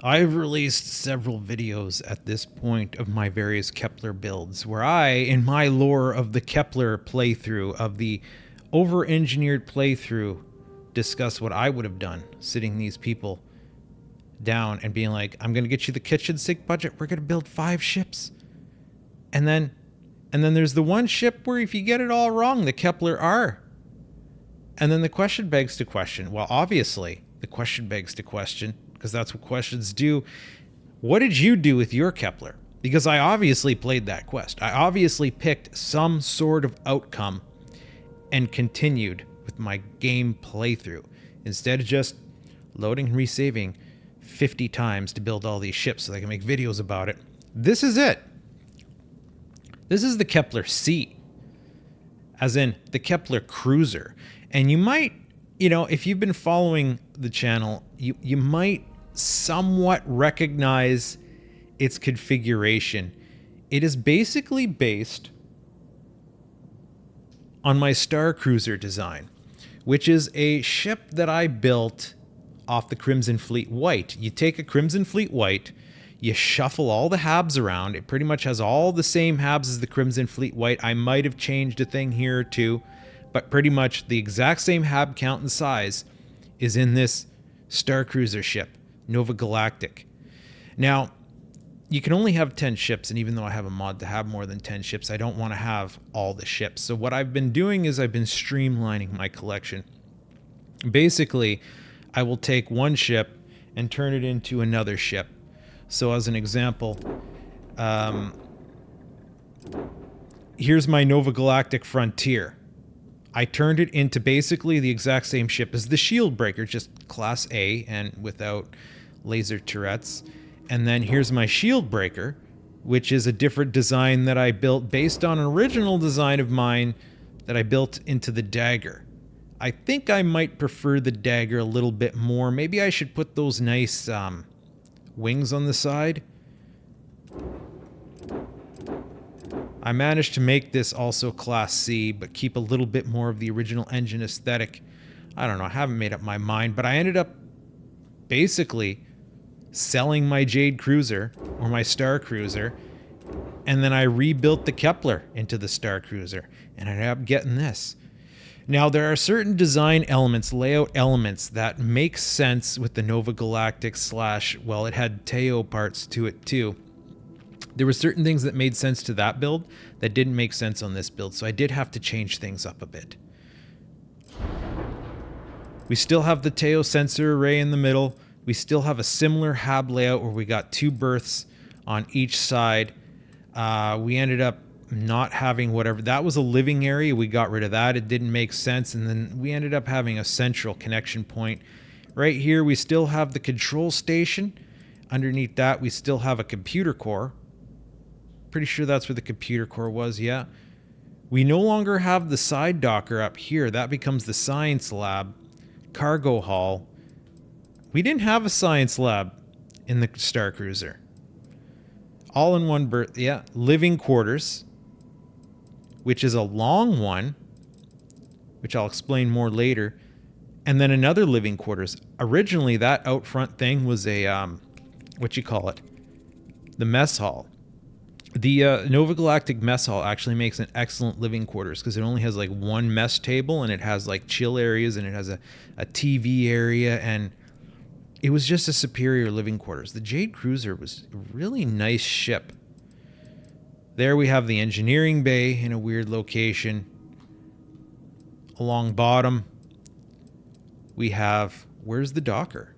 I've released several videos at this point of my various Kepler builds where I, in my lore of the Kepler playthrough, of the over-engineered playthrough, discuss what I would have done sitting these people down and being like, I'm going to get you the kitchen sink budget. We're going to build 5 ships. And then there's the one ship where if you get it all wrong, the Kepler R. And then the question begs to question. Well, obviously, the question begs to question, because that's what questions do. What did you do with your Kepler? Because I obviously played that quest. I obviously picked some sort of outcome and continued with my game playthrough instead of just loading and resaving 50 times to build all these ships so I can make videos about it. This is it. This is the Kepler C, as in the Kepler Cruiser. And you might, if you've been following the channel, you might somewhat recognize its configuration. It is basically based on my Star Cruiser design, which is a ship that I built off the Crimson Fleet White. You take a Crimson Fleet White, you shuffle all the habs around. It pretty much has all the same habs as the Crimson Fleet White. I might have changed a thing here or two, but pretty much the exact same hab count and size is in this Star Cruiser ship, Nova Galactic. Now, you can only have 10 ships, and even though I have a mod to have more than 10 ships, I don't want to have all the ships. So what I've been doing is I've been streamlining my collection. Basically, I will take one ship and turn it into another ship. So as an example, here's my Nova Galactic Frontier. I turned it into basically the exact same ship as the Shield Breaker, just Class A and without laser turrets. And then here's my Shield Breaker, which is a different design that I built based on an original design of mine that I built into the Dagger. I think I might prefer the Dagger a little bit more. Maybe I should put those nice wings on the side. I managed to make this also Class C, but keep a little bit more of the original engine aesthetic. I don't know, I haven't made up my mind, but I ended up basically selling my Jade Cruiser, or my Star Cruiser, and then I rebuilt the Kepler into the Star Cruiser, and I ended up getting this. Now, there are certain design elements, layout elements, that make sense with the Nova Galactic / well, it had Teo parts to it too. There were certain things that made sense to that build that didn't make sense on this build, so I did have to change things up a bit. We still have the Teo sensor array in the middle. We still have a similar hab layout where we got 2 berths on each side. We ended up not having whatever. That was a living area. We got rid of that. It didn't make sense. And then we ended up having a central connection point. Right here, we still have the control station. Underneath that, we still have a computer core. Pretty sure that's where the computer core was, yeah. We no longer have the side docker up here. That becomes the science lab, cargo hall. We didn't have a science lab in the Star Cruiser. All in one berth, yeah. Living quarters, which is a long one, which I'll explain more later. And then another living quarters. Originally, that out front thing was a, the mess hall. The Nova Galactic mess hall actually makes an excellent living quarters because it only has like one mess table and it has like chill areas and it has a TV area, and it was just a superior living quarters. The Jade Cruiser was a really nice ship. There we have the engineering bay in a weird location. Along bottom, we have, where's the docker?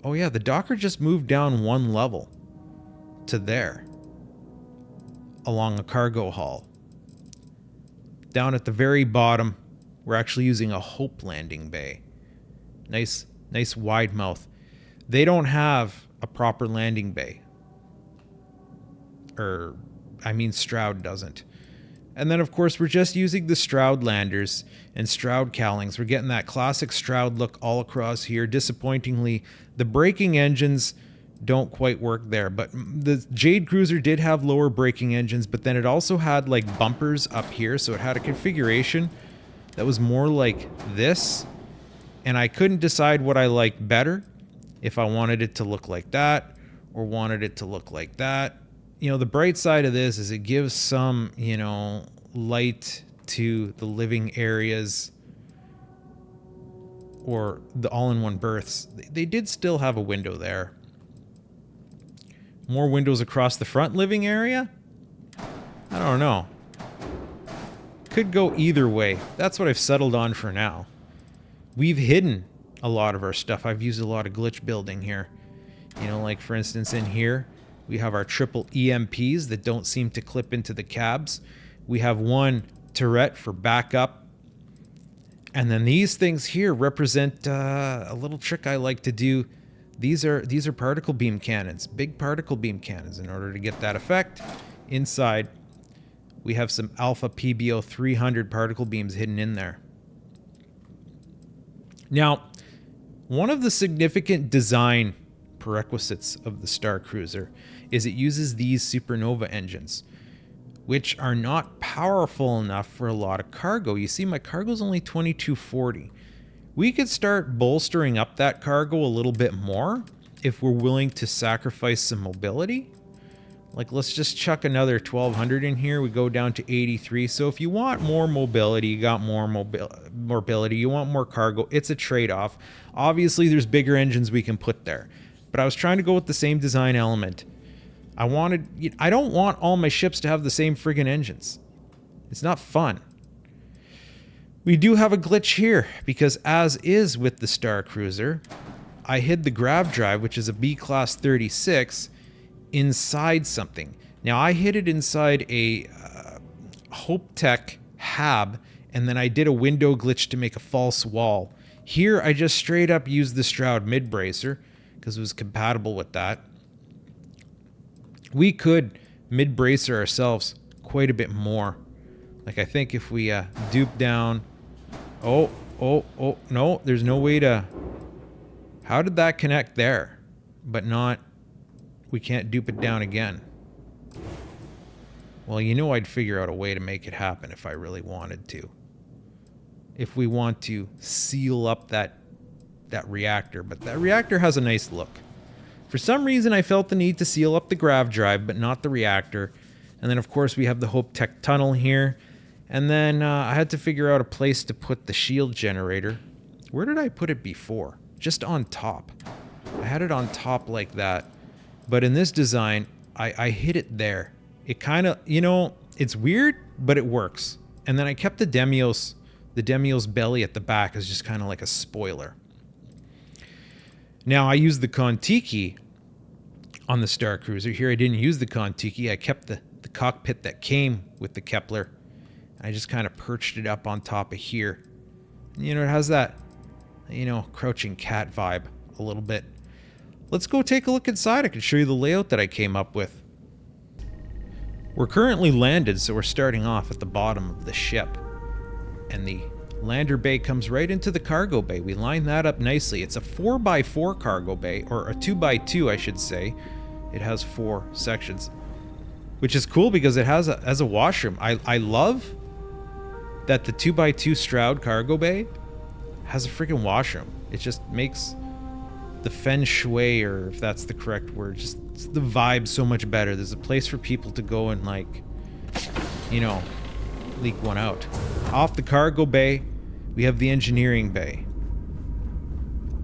Oh yeah, the docker just moved down one level to there. Along a cargo hall. Down at the very bottom, we're actually using a Hope landing bay. Nice wide mouth. They don't have a proper landing bay. Stroud doesn't. And then, of course, we're just using the Stroud landers and Stroud cowlings. We're getting that classic Stroud look all across here. Disappointingly, the braking engines don't quite work there, but the Jade Cruiser did have lower braking engines, but then it also had like bumpers up here, so it had a configuration that was more like this, and I couldn't decide what I liked better. if I wanted it to look like that or wanted it to look like that. You know, the bright side of this is it gives some, you know, light to the living areas or the all-in-one berths. They did still have a window there. More windows across the front living area? I don't know. Could go either way. That's what I've settled on for now. We've hidden a lot of our stuff. I've used a lot of glitch building here. You know, like for instance in here, we have our triple EMPs that don't seem to clip into the cabs. We have one turret for backup. And then these things here represent a little trick I like to do. These are particle beam cannons, big particle beam cannons. In order to get that effect, inside we have some Alpha PBO 300 particle beams hidden in there. Now, one of the significant design prerequisites of the Star Cruiser is it uses these supernova engines, which are not powerful enough for a lot of cargo. You see, my cargo is only 2240. We could start bolstering up that cargo a little bit more if we're willing to sacrifice some mobility. Like, let's just chuck another 1200 in here. We go down to 83. So if you want more mobility, you got more mobility. You want more cargo. It's a trade-off. Obviously, there's bigger engines we can put there. But I was trying to go with the same design element. I don't want all my ships to have the same friggin' engines. It's not fun. We do have a glitch here, because as is with the Star Cruiser, I hid the grav drive, which is a B-Class 36, inside something. Now, I hid it inside a Hope Tech hab, and then I did a window glitch to make a false wall. Here, I just straight up used the Stroud mid-bracer, because it was compatible with that. We could mid-bracer ourselves quite a bit more. Like, I think if we dupe down... Oh, no, there's no way to... How did that connect there? But not... We can't dupe it down again. Well, you know I'd figure out a way to make it happen if I really wanted to. If we want to seal up that reactor. But that reactor has a nice look. For some reason, I felt the need to seal up the grav drive, but not the reactor. And then, of course, we have the Hope Tech tunnel here. And then I had to figure out a place to put the shield generator. Where did I put it before? Just on top. I had it on top like that. But in this design, I hid it there. It kind of, you know, it's weird, but it works. And then I kept the Demios belly at the back as just kind of like a spoiler. Now, I used the Kon-Tiki on the Star Cruiser. Here, I didn't use the Kon-Tiki. I kept the cockpit that came with the Kepler. I just kind of perched it up on top of here. You know, it has that, you know, crouching cat vibe a little bit. Let's go take a look inside. I can show you the layout that I came up with. We're currently landed, so we're starting off at the bottom of the ship. And the lander bay comes right into the cargo bay. We line that up nicely. It's a 4x4 cargo bay, or a 2x2, I should say. It has 4 sections, which is cool because it has a washroom. I love that the 2x2 Stroud cargo bay has a freaking washroom. It just makes the feng shui, or if that's the correct word, just the vibe so much better. There's a place for people to go and, like, you know, leak one out. Off the cargo bay, we have the engineering bay.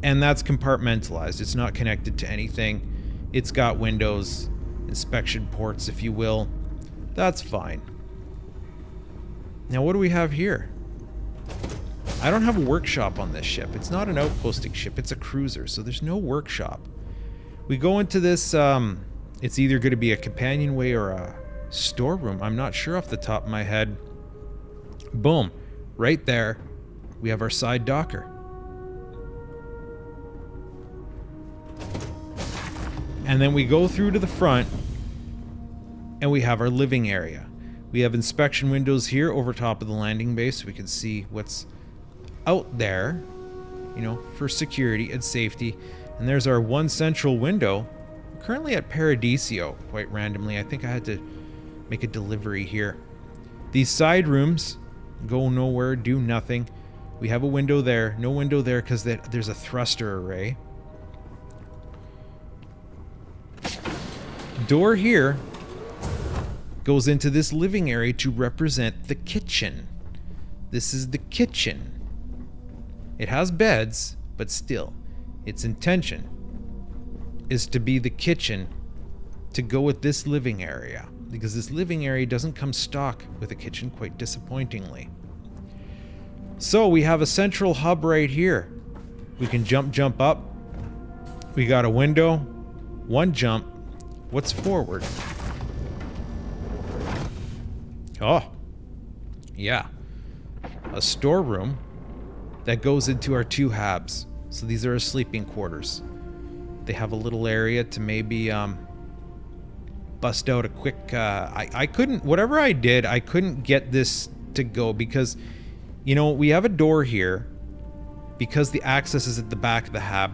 And that's compartmentalized. It's not connected to anything. It's got windows, inspection ports, if you will. That's fine. Now, what do we have here? I don't have a workshop on this ship. It's not an outposting ship. It's a cruiser, so there's no workshop. We go into this, it's either going to be a companionway or a storeroom. I'm not sure off the top of my head. Boom. Right there, we have our side docker. And then we go through to the front, and we have our living area. We have inspection windows here over top of the landing bay, so we can see what's out there, you know, for security and safety. And there's our one central window. We're currently at Paradiso, quite randomly. I think I had to make a delivery here. These side rooms go nowhere, do nothing. We have a window there. No window there because there's a thruster array. door here goes into this living area to represent the kitchen. This is the kitchen. It has beds, but still, its intention is to be the kitchen to go with this living area, because this living area doesn't come stock with a kitchen, quite disappointingly. So we have a central hub right here. We can jump up. We got a window, one jump. What's forward? Oh, yeah. A storeroom that goes into our two habs. So these are our sleeping quarters. They have a little area to maybe bust out a quick... I couldn't... Whatever I did, I couldn't get this to go because, you know, we have a door here because the access is at the back of the hab.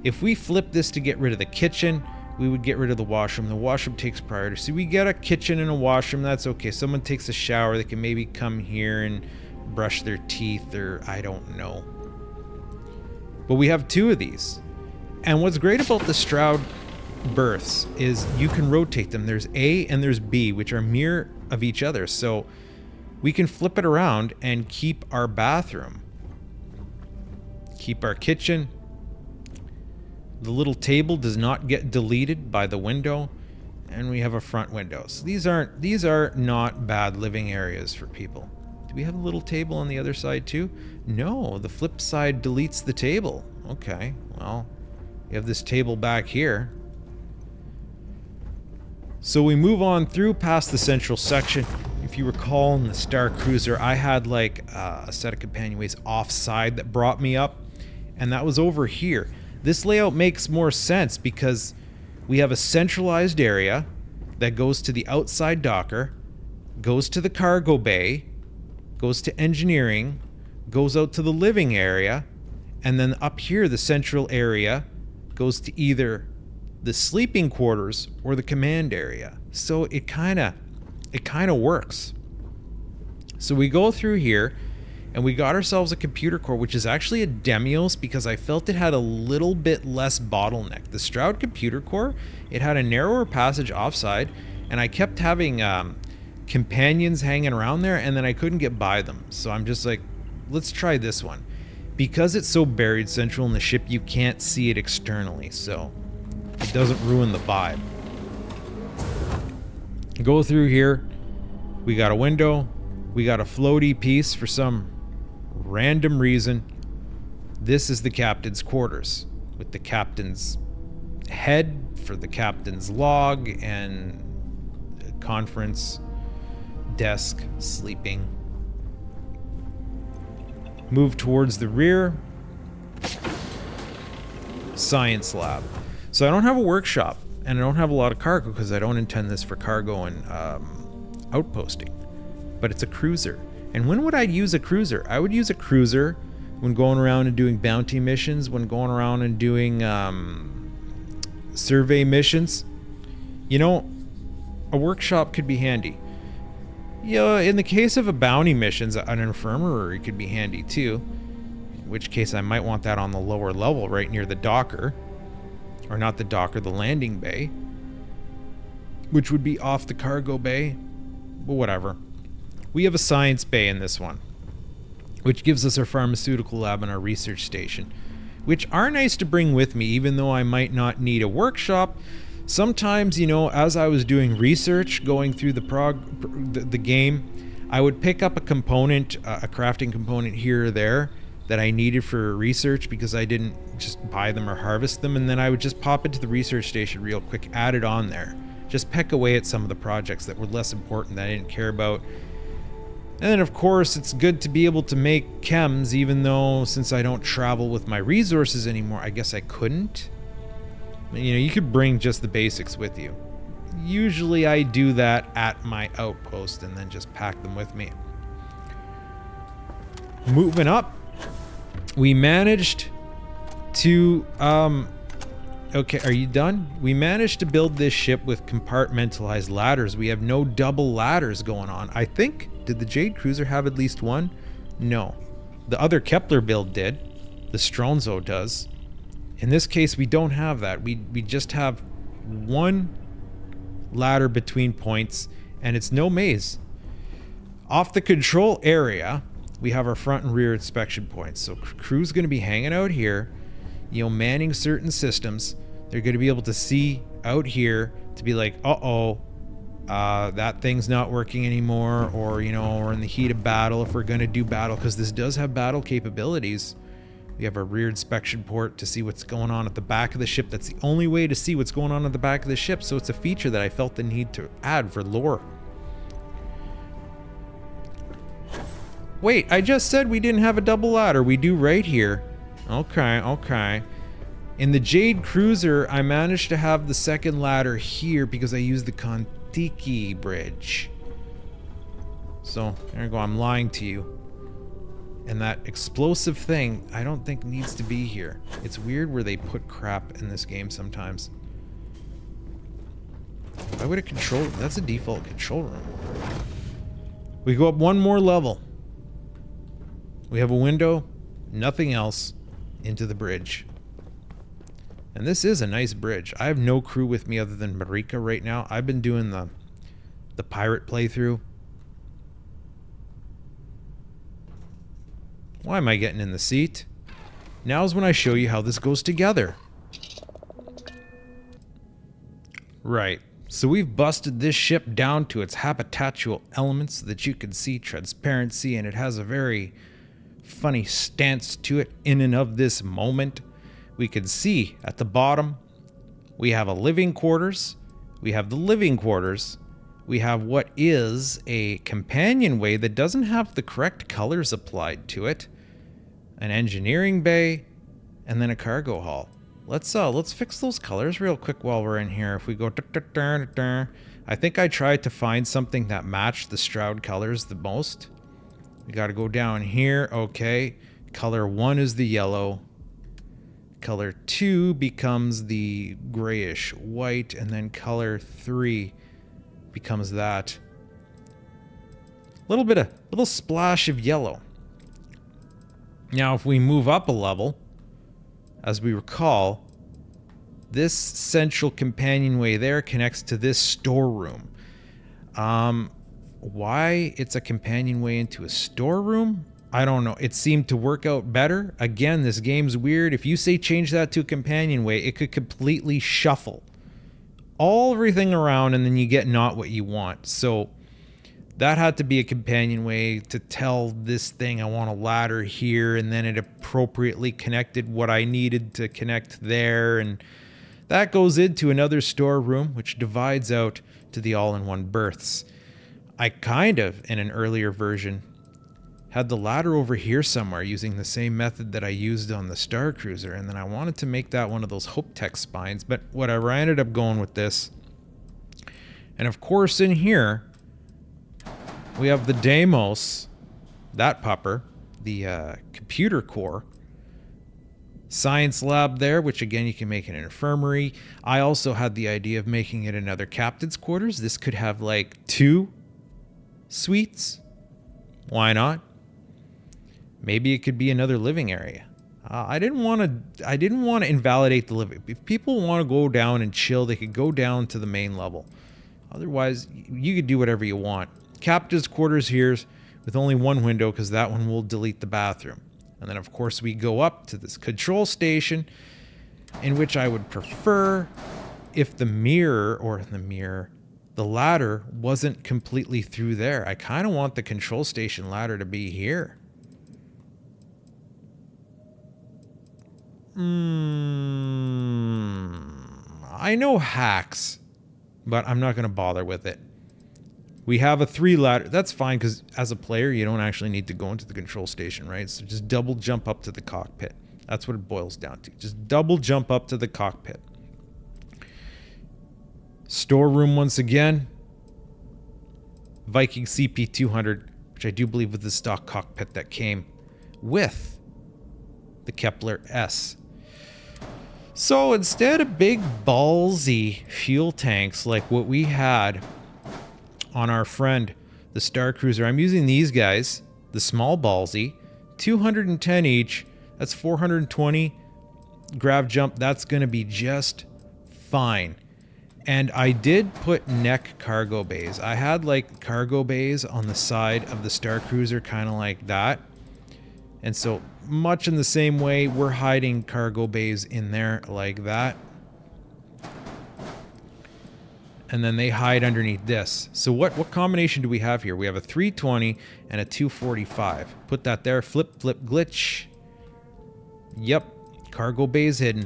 If we flip this to get rid of the kitchen, we would get rid of the washroom. The washroom takes priority. So we get a kitchen and a washroom, that's okay. Someone takes a shower, they can maybe come here and brush their teeth, or I don't know. But we have two of these. And what's great about the Stroud berths is you can rotate them. There's A and there's B, which are mirror of each other. So we can flip it around and keep our bathroom. Keep our kitchen. The little table does not get deleted by the window, and we have a front window. So these are not bad living areas for people. Do we have a little table on the other side too? No, the flip side deletes the table. Okay, well, we have this table back here. So we move on through past the central section. If you recall in the Star Cruiser, I had like a set of companionways offside that brought me up, and that was over here. This layout makes more sense because we have a centralized area that goes to the outside docker, goes to the cargo bay, goes to engineering, goes out to the living area, and then up here the central area goes to either the sleeping quarters or the command area. So it kind of works. So we go through here and we got ourselves a computer core, which is actually a Demios because I felt it had a little bit less bottleneck. The Stroud computer core, it had a narrower passage offside, and I kept having companions hanging around there, and then I couldn't get by them. So I'm just like, let's try this one. Because it's so buried central in the ship, you can't see it externally, so it doesn't ruin the vibe. Go through here. We got a window. We got a floaty piece for some random reason. This is the captain's quarters with the captain's head for the captain's log and conference desk sleeping. Move towards the rear. Science lab. So I don't have a workshop and I don't have a lot of cargo because I don't intend this for cargo and outposting. But it's a cruiser. And when would I use a cruiser? I would use a cruiser when going around and doing bounty missions, when going around and doing survey missions. You know, a workshop could be handy. You know, in the case of a bounty missions, an infirmary could be handy too. In which case I might want that on the lower level right near the docker. Or not the docker, the landing bay. Which would be off the cargo bay. But whatever. We have a science bay in this one, which gives us our pharmaceutical lab and our research station, which are nice to bring with me, even though I might not need a workshop. Sometimes, you know, as I was doing research, going through the game, I would pick up a component, a crafting component here or there that I needed for research because I didn't just buy them or harvest them, and then I would just pop into the research station real quick, add it on there, just peck away at some of the projects that were less important that I didn't care about. And then, of course, it's good to be able to make chems, even though since I don't travel with my resources anymore, I guess I couldn't. You know, you could bring just the basics with you. Usually I do that at my outpost and then just pack them with me. Moving up, we managed to... okay, are you done? We managed to build this ship with compartmentalized ladders. We have no double ladders going on. I think... Did the Jade Cruiser have at least one? No. The other Kepler build did. The Stronzo does. In this case, we don't have that. We just have one ladder between points, and it's no maze. Off the control area, we have our front and rear inspection points. So crew's going to be hanging out here, you know, manning certain systems. They're going to be able to see out here to be like, uh-oh, that thing's not working anymore, or, you know, we're in the heat of battle if we're going to do battle, because this does have battle capabilities. We have a rear inspection port to see what's going on at the back of the ship. That's the only way to see what's going on at the back of the ship, so it's a feature that I felt the need to add for lore. Wait, I just said we didn't have a double ladder. We do right here. Okay, okay. In the Jade Cruiser, I managed to have the second ladder here because I used the Kontiki bridge. So, there you go, I'm lying to you. And that explosive thing, I don't think needs to be here. It's weird where they put crap in this game sometimes. Why would it control? That's a default control room. We go up one more level. We have a window, nothing else, into the bridge. And this is a nice bridge. I have no crew with me other than Marika right now. I've been doing the pirate playthrough. Why am I getting in the seat? Now's when I show you how this goes together. Right. So we've busted this ship down to its habitatual elements so that you can see transparency, and it has a very funny stance to it in and of this moment. We can see at the bottom, we have a living quarters, we have the living quarters, we have what is a companionway that doesn't have the correct colors applied to it, an engineering bay, and then a cargo hall. Let's fix those colors real quick while we're in here. If we go, I think I tried to find something that matched the Stroud colors the most. We got to go down here. Okay, color 1 is the yellow. Color 2 becomes the grayish white, and then color 3 becomes that little splash of yellow. Now, if we move up a level, as we recall, this central companionway there connects to this storeroom. Why it's a companionway into a storeroom? I don't know. It seemed to work out better. Again, this game's weird. If you say change that to a companionway, it could completely shuffle everything around, and then you get not what you want. So that had to be a companionway to tell this thing I want a ladder here, and then it appropriately connected what I needed to connect there, and that goes into another storeroom, which divides out to the all-in-one berths. I kind of, in an earlier version, had the ladder over here somewhere using the same method that I used on the Star Cruiser, and then I wanted to make that one of those Hope Tech spines, but whatever, I ended up going with this. And of course in here, we have the Deimos, that pupper, the computer core, science lab there, which again you can make an infirmary. I also had the idea of making it another captain's quarters. This could have like 2 suites. Why not? Maybe it could be another living area. I didn't want to invalidate the living. If people want to go down and chill, they could go down to the main level. Otherwise, you could do whatever you want. Captain's quarters here with only one window, because that one will delete the bathroom. And then of course we go up to this control station, in which I would prefer if the ladder wasn't completely through there. I kind of want the control station ladder to be here. I know hacks, but I'm not going to bother with it. We have a 3 ladder. That's fine, because as a player, you don't actually need to go into the control station, right? So just double jump up to the cockpit. That's what it boils down to. Just double jump up to the cockpit. Storeroom once again. Viking CP200, which I do believe was the stock cockpit that came with the Kepler S. So instead of big ballsy fuel tanks like what we had on our friend, the Star Cruiser, I'm using these guys, the small ballsy, 210 each. That's 420 grav jump. That's going to be just fine. And I did put neck cargo bays. I had like cargo bays on the side of the Star Cruiser, kind of like that. And so much in the same way, we're hiding cargo bays in there like that. And then they hide underneath this. So what combination do we have here? We have a 320 and a 245. Put that there. Flip, flip, glitch. Yep. Cargo bays hidden.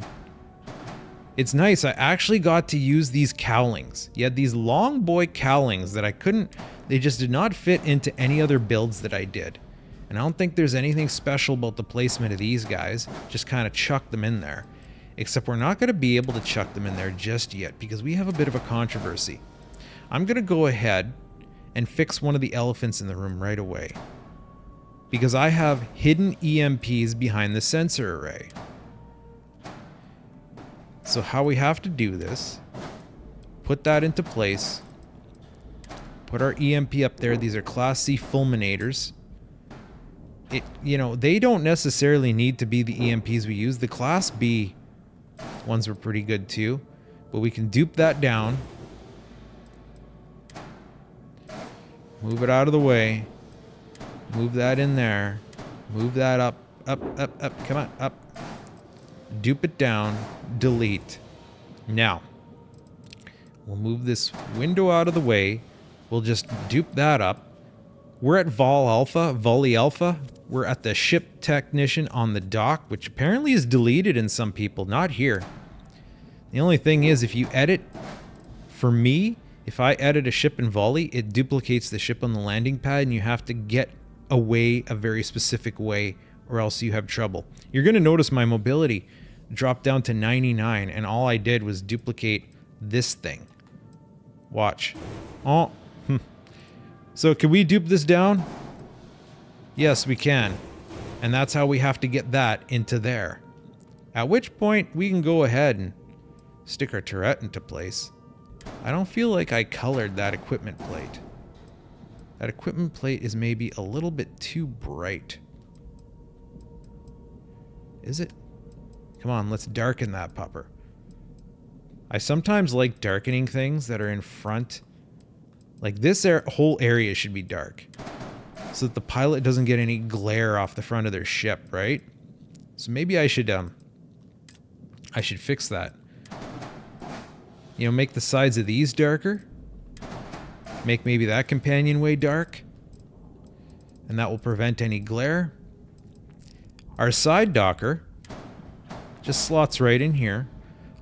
It's nice. I actually got to use these cowlings. You had these long boy cowlings that I couldn't... They just did not fit into any other builds that I did. And I don't think there's anything special about the placement of these guys. Just kind of chuck them in there. Except we're not going to be able to chuck them in there just yet because we have a bit of a controversy. I'm going to go ahead and fix one of the elephants in the room right away. Because I have hidden EMPs behind the sensor array. So how we have to do this, put that into place, put our EMP up there. These are Class C fulminators. You know, they don't necessarily need to be the EMPs we use. The Class B ones were pretty good too, but we can dupe that down. Move it out of the way. Move that in there. Move that up, up, up, up. Come on, up. Dupe it down. Delete. Now, we'll move this window out of the way. We'll just dupe that up. We're at Volley Alpha. We're at the ship technician on the dock, which apparently is deleted in some people, not here. The only thing is, if you edit, for me, if I edit a ship in Volley, it duplicates the ship on the landing pad, and you have to get away a very specific way, or else you have trouble. You're going to notice my mobility drop down to 99, and all I did was duplicate this thing. Watch. Oh. So can we dupe this down? Yes, we can. And that's how we have to get that into there. At which point, we can go ahead and stick our turret into place. I don't feel like I colored that equipment plate. That equipment plate is maybe a little bit too bright. Is it? Come on, let's darken that pupper. I sometimes like darkening things that are in front. Like this whole area should be dark, so that the pilot doesn't get any glare off the front of their ship, right? So maybe I should fix that. You know, make the sides of these darker. Make maybe that companionway dark. And that will prevent any glare. Our side docker just slots right in here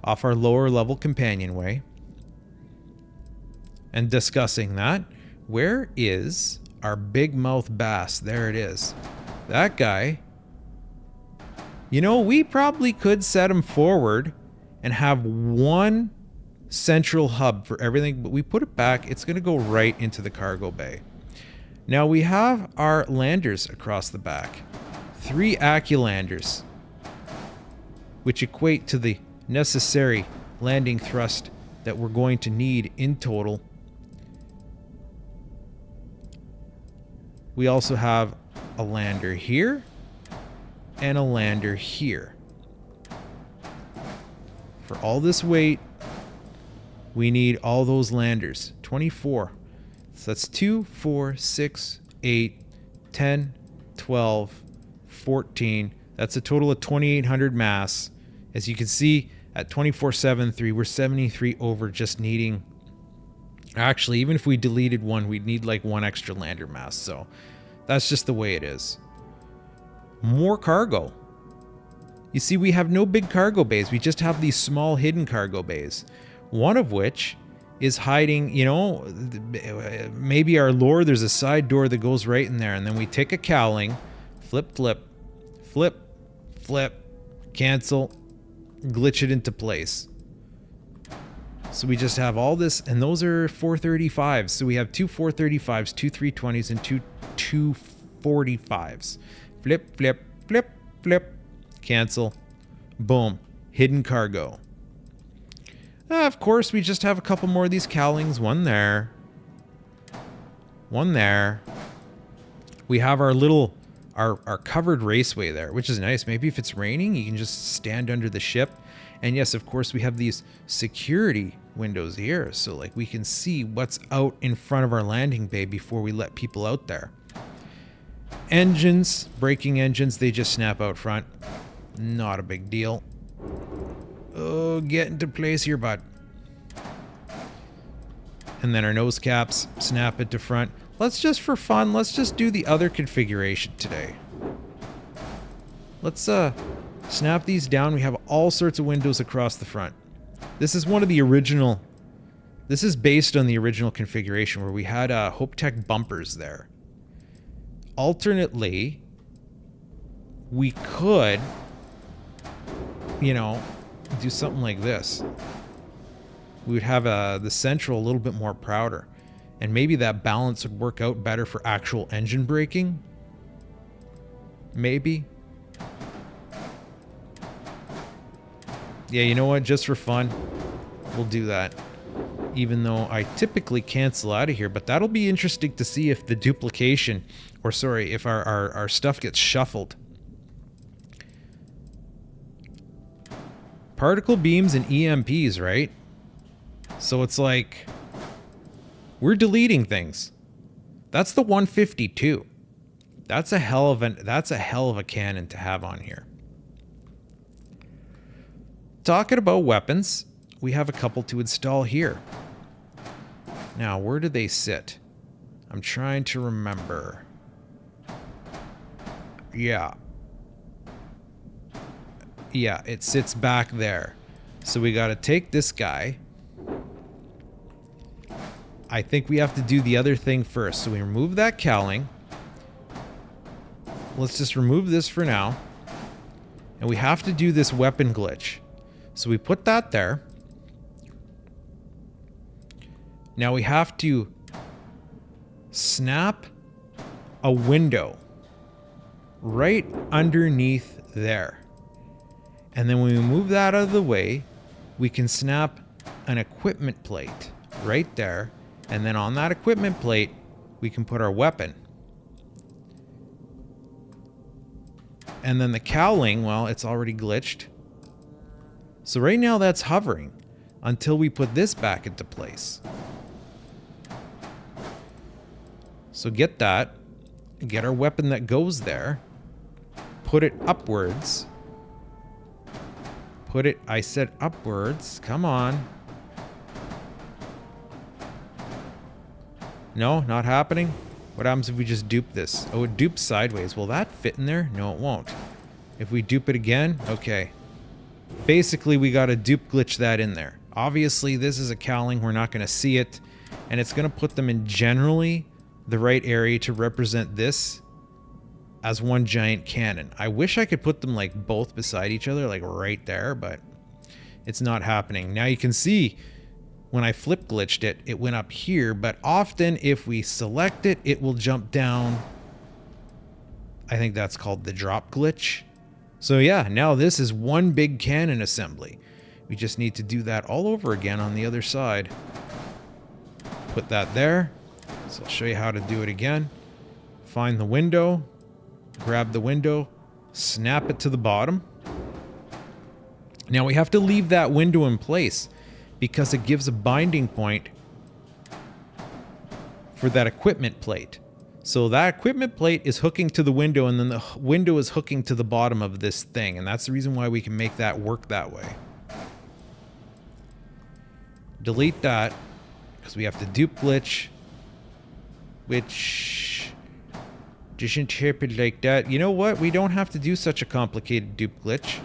off our lower level companionway. And discussing that, where is our big mouth bass? There it is. That guy, you know, we probably could set him forward and have one central hub for everything, but we put it back. It's going to go right into the cargo bay. Now we have our landers across the back. 3 Acculanders, which equate to the necessary landing thrust that we're going to need in total. We also have a lander here and a lander here. For all this weight, we need all those landers. 24. So that's 2, 4, 6, 8, 10, 12, 14. That's a total of 2,800 mass. As you can see, at 2473, we're 73 over just needing... Actually, even if we deleted one, we'd need like 1 extra lander mass. So that's just the way it is. More cargo. You see, we have no big cargo bays. We just have these small hidden cargo bays. One of which is hiding, you know, maybe our lore, there's a side door that goes right in there. And then we take a cowling, flip, flip, flip, flip, cancel, glitch it into place. So we just have all this, and those are 435s. So we have 2 435s, 2 320s, and 2 245s. Flip, flip, flip, flip, cancel, boom, hidden cargo. Of course, we just have a couple more of these cowlings. One there. One there. We have our little, our covered raceway there, which is nice. Maybe if it's raining, you can just stand under the ship And yes, of course, we have these security windows here. So like we can see what's out in front of our landing bay before we let people out there. Engines, braking engines, they just snap out front. Not a big deal. Oh, get into place here, bud. And then our nose caps, snap it to front. Let's just, for fun, let's just do the other configuration today. Let's snap these down. We have all sorts of windows across the front. This is one of the original, this is based on the original configuration where we had Hope Tech bumpers there. Alternately, we could, you know, do something like this. We would have the central a little bit more prouder. And maybe that balance would work out better for actual engine braking. Maybe. Yeah, you know what? Just for fun, we'll do that. Even though I typically cancel out of here. But that'll be interesting to see if the duplication, or sorry, if our stuff gets shuffled. Particle beams and EMPs, right? So it's like we're deleting things. That's the 152. That's a hell of a cannon to have on here. Talking about weapons, we have a couple to install here. Now, where do they sit? I'm trying to remember. Yeah, it sits back there. So we got to take this guy. I think we have to do the other thing first. So we remove that cowling. Let's just remove this for now. And we have to do this weapon glitch. So we put that there. Now we have to snap a window right underneath there. And then when we move that out of the way, we can snap an equipment plate right there. And then on that equipment plate, we can put our weapon. And then the cowling, well, it's already glitched. So right now that's hovering until we put this back into place. So get that, get our weapon that goes there, put it upwards. Put it, I said upwards, come on. No, not happening? What happens if we just dupe this? Oh, it dupes sideways. Will that fit in there? No, it won't. If we dupe it again, okay. Basically, we got to dupe glitch that in there. Obviously, this is a cowling. We're not going to see it. And it's going to put them in generally the right area to represent this as one giant cannon. I wish I could put them like both beside each other, like right there, but it's not happening. Now you can see when I flip glitched it, it went up here, but often if we select it, it will jump down. I think that's called the drop glitch. So yeah, now this is one big cannon assembly. We just need to do that all over again on the other side. Put that there. So I'll show you how to do it again. Find the window, grab the window, snap it to the bottom. Now we have to leave that window in place because it gives a binding point for that equipment plate. So that equipment plate is hooking to the window, and then the window is hooking to the bottom of this thing, and that's the reason why we can make that work that way. Delete that, because we have to dupe glitch, which just interpret like that. You know what? We don't have to do such a complicated dupe glitch.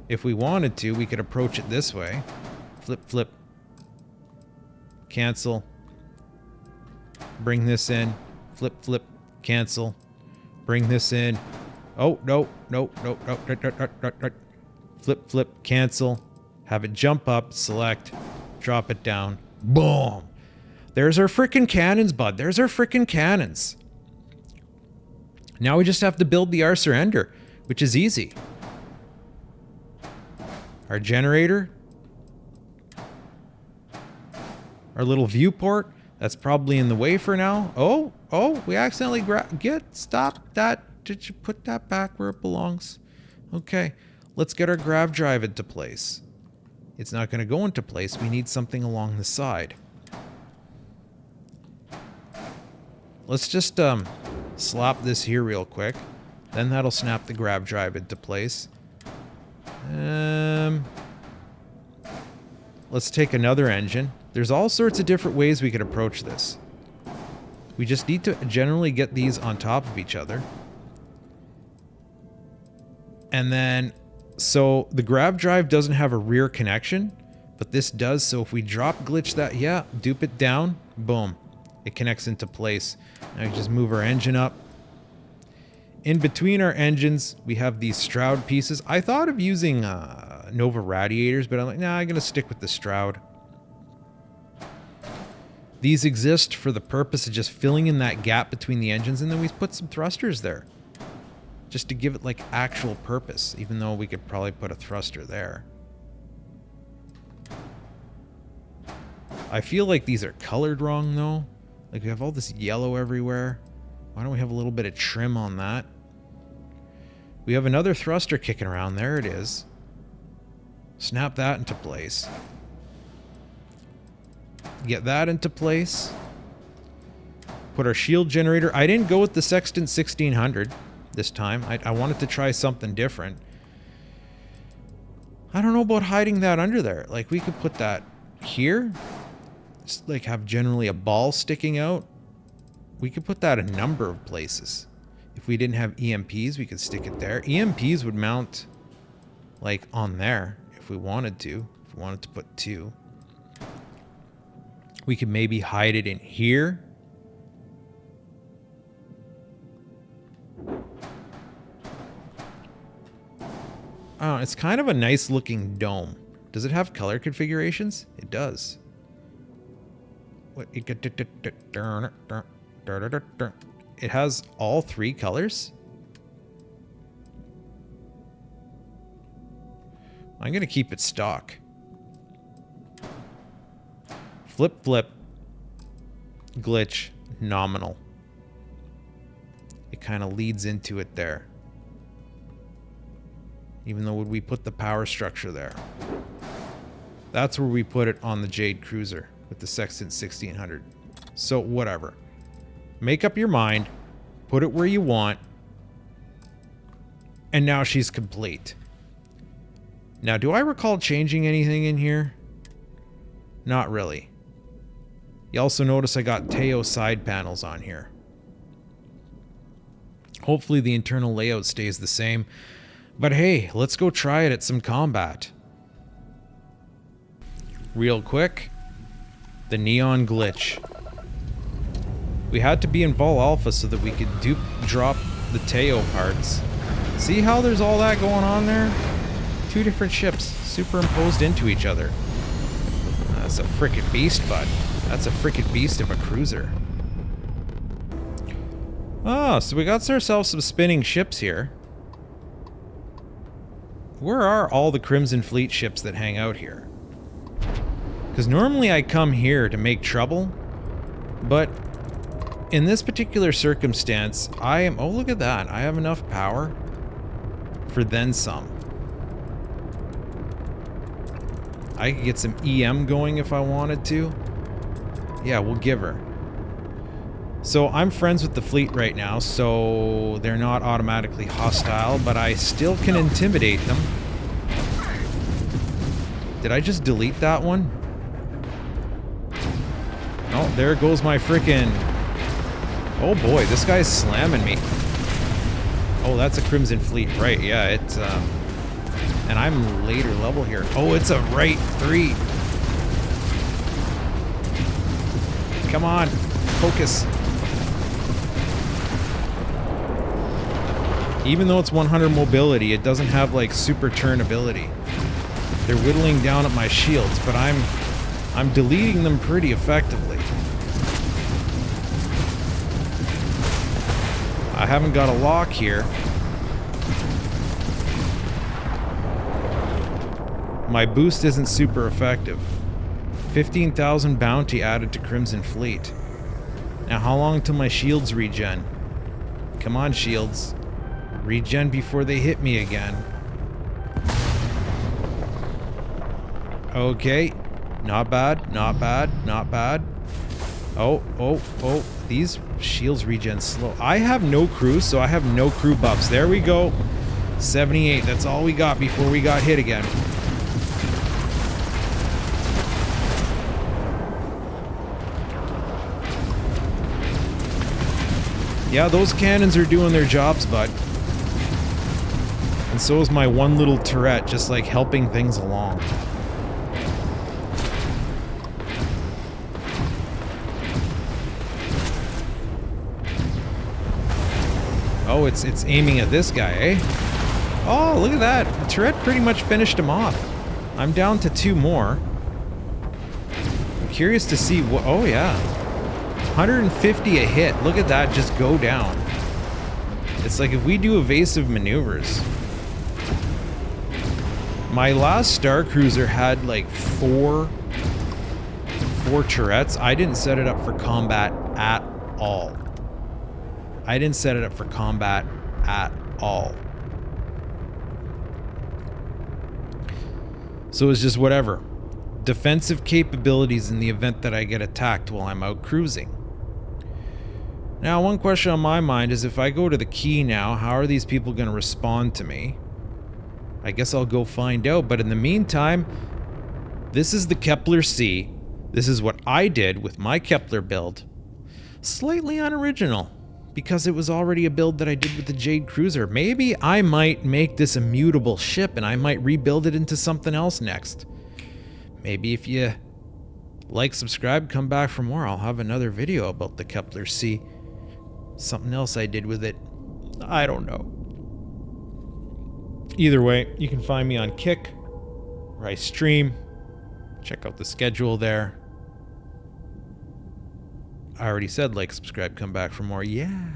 If we wanted to, we could approach it this way. Flip, flip. Cancel. Bring this in. Flip, flip. Cancel. Bring this in. Oh, no, no, no, no, no, no, no, no, no. Flip, flip. Cancel. Have it jump up. Select. Drop it down. Boom. There's our frickin' cannons, bud. There's our frickin' cannons. Now we just have to build the arser ender, which is easy. Our generator. Our little viewport. That's probably in the way for now. Oh, we accidentally stop that. Did you put that back where it belongs? Okay. Let's get our grav drive into place. It's not going to go into place. We need something along the side. Let's just slap this here real quick. Then that'll snap the grav drive into place. Let's take another engine. There's all sorts of different ways we could approach this. We just need to generally get these on top of each other. And then, so the grav drive doesn't have a rear connection, but this does. So if we drop glitch that, yeah, dupe it down, boom, it connects into place. Now we just move our engine up. In between our engines, we have these Stroud pieces. I thought of using Nova radiators, but I'm like, nah, I'm going to stick with the Stroud. These exist for the purpose of just filling in that gap between the engines, and then we put some thrusters there. Just to give it like actual purpose, even though we could probably put a thruster there. I feel like these are colored wrong though. Like we have all this yellow everywhere. Why don't we have a little bit of trim on that? We have another thruster kicking around. There it is. Snap that into place. Get that into place. Put our shield generator. I didn't go with the Sextant 1600 this time. I wanted to try something different. I don't know about hiding that under there. Like we could put that here. Just like have generally a ball sticking out. We could put that a number of places. If we didn't have EMPs, we could stick it there. EMPs would mount like on there if we wanted to. If we wanted to put two. We could maybe hide it in here. Oh, it's kind of a nice looking dome. Does it have color configurations? It does. What? It has all three colors? I'm going to keep it stock. Flip, flip. Glitch. Nominal. It kind of leads into it there. Even though we put the power structure there. That's where we put it on the Jade Cruiser with the Sextant 1600. So whatever. Make up your mind. Put it where you want. And now she's complete. Now, do I recall changing anything in here? Not really. You also notice I got Teo side panels on here. Hopefully the internal layout stays the same. But hey, let's go try it at some combat. Real quick. The neon glitch. We had to be in Vol Alpha so that we could drop the Teo parts. See how there's all that going on there? Two different ships superimposed into each other. That's a frickin' beast, bud. That's a frickin' beast of a cruiser. Oh, so we got ourselves some spinning ships here. Where are all the Crimson Fleet ships that hang out here? Because normally I come here to make trouble, but in this particular circumstance, I am... Oh, look at that. I have enough power for then some. I could get some EM going if I wanted to. Yeah, we'll give her. So I'm friends with the fleet right now, so they're not automatically hostile, but I still can intimidate them. Did I just delete that one? Oh, there goes my frickin'... Oh boy, this guy's slamming me. Oh, that's a Crimson Fleet, right, yeah, it's, and I'm later level here. Oh, it's a right 3. Come on, focus. Even though it's 100 mobility, it doesn't have like super turn ability. They're whittling down at my shields, but I'm deleting them pretty effectively. I haven't got a lock here. My boost isn't super effective. 15,000 bounty added to Crimson Fleet. Now how long till my shields regen? Come on, shields. Regen before they hit me again. Okay. Not bad, not bad, not bad. Oh, oh, oh. These shields regen slow. I have no crew, so I have no crew buffs. There we go. 78. That's all we got before we got hit again. Yeah, those cannons are doing their jobs, bud. And so is my one little turret, just like helping things along. Oh, it's aiming at this guy, eh? Oh, look at that. The turret pretty much finished him off. I'm down to 2 more. I'm curious to see what... Oh, yeah. 150 a hit. Look at that just go down. It's like if we do evasive maneuvers. My last Star Cruiser had like 4 turrets. I didn't set it up for combat at all. I didn't set it up for combat at all. So it's just whatever. Defensive capabilities in the event that I get attacked while I'm out cruising. Now, one question on my mind is if I go to the key now, how are these people going to respond to me? I guess I'll go find out, but in the meantime, this is the Kepler C. This is what I did with my Kepler build. Slightly unoriginal, because it was already a build that I did with the Jade Cruiser. Maybe I might make this a mutable ship and I might rebuild it into something else next. Maybe if you like, subscribe, come back for more. I'll have another video about the Kepler C. Something else I did with it. I don't know. Either way, you can find me on Kick, where I stream. Check out the schedule there. I already said like, subscribe, come back for more. Yeah.